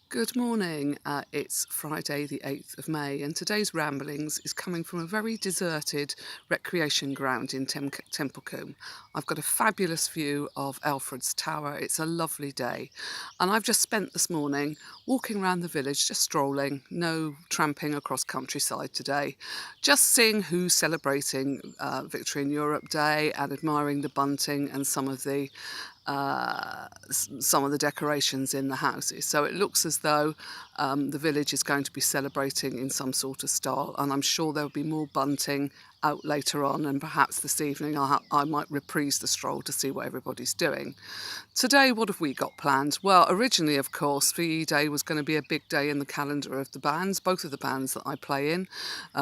Good morning. It's Friday, the 8th of May, and today's ramblings is coming from a very deserted recreation ground in Templecombe. I've got a fabulous view of Alfred's Tower. It's a lovely day, and I've just spent this morning walking around the village, just strolling, no tramping across countryside today, just seeing who's celebrating Victory in Europe Day and admiring the bunting and some of the decorations in the houses. So it looks as though the village is going to be celebrating in some sort of style, and I'm sure there'll be more bunting out later on, and perhaps this evening I might reprise the stroll to see what everybody's doing. Today, what have we got planned? Well, originally, of course, VE Day was going to be a big day in the calendar of the bands, both of the bands that I play in.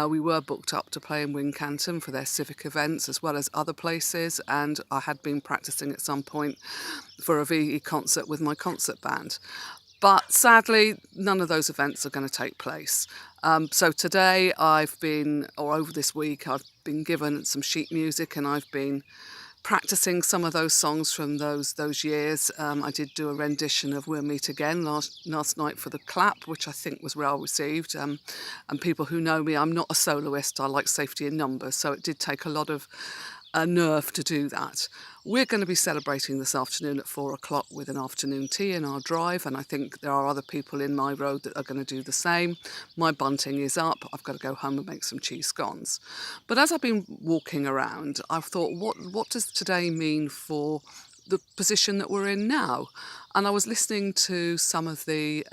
We were booked up to play in Wincanton for their civic events as well as other places, and I had been practicing at some point for a VE concert with my concert band. But sadly, none of those events are going to take place. So today over this week, I've been given some sheet music and I've been practicing some of those songs from those years. I did do a rendition of We'll Meet Again last night for the clap, which I think was well received. And people who know me, I'm not a soloist. I like safety in numbers, so it did take a lot of nerve to do that. We're going to be celebrating this afternoon at 4 o'clock with an afternoon tea in our drive, and I think there are other people in my road that are going to do the same. My bunting is up. I've got to go home and make some cheese scones. But as I've been walking around, I've thought, what does today mean for the position that we're in now? And I was listening to some of the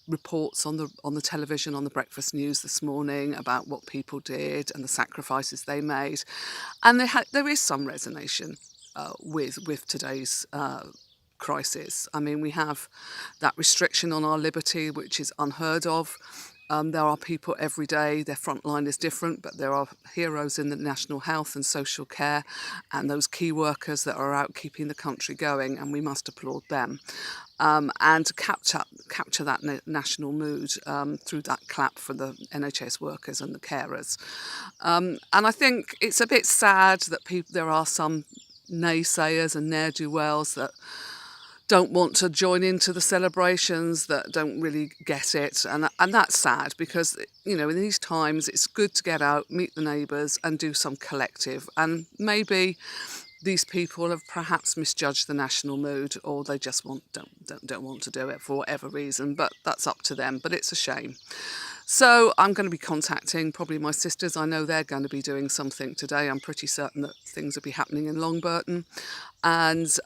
reports on the television, on the breakfast news this morning about what people did and the sacrifices they made, and there is some resonation with today's crisis. I mean, we have that restriction on our liberty, which is unheard of. There are people every day, their front line is different, but there are heroes in the national health and social care and those key workers that are out keeping the country going, and we must applaud them. And to capture that national mood through that clap for the NHS workers and the carers. And I think it's a bit sad that there are some naysayers and ne'er-do-wells that don't want to join into the celebrations, that don't really get it, and that's sad because, you know, in these times it's good to get out, meet the neighbours and do some collective, and maybe these people have perhaps misjudged the national mood, or they just don't want to do it for whatever reason, but that's up to them. But it's a shame. So I'm going to be contacting probably my sisters. I know they're going to be doing something today. I'm pretty certain that things will be happening in Longburton, and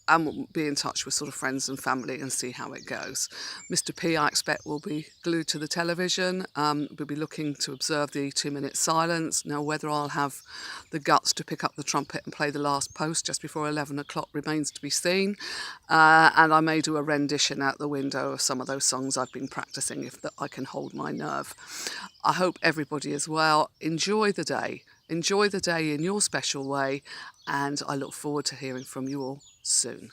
we'll be in touch with sort of friends and family and see how it goes. Mr. P, I expect, will be glued to the television. We'll be looking to observe the 2-minute silence. Now, whether I'll have the guts to pick up the trumpet and play the last post just before 11 o'clock remains to be seen. And I may do a rendition out the window of some of those songs I've been practicing if I can hold my nerve. I hope everybody is well. Enjoy the day. Enjoy the day in your special way, and I look forward to hearing from you all soon.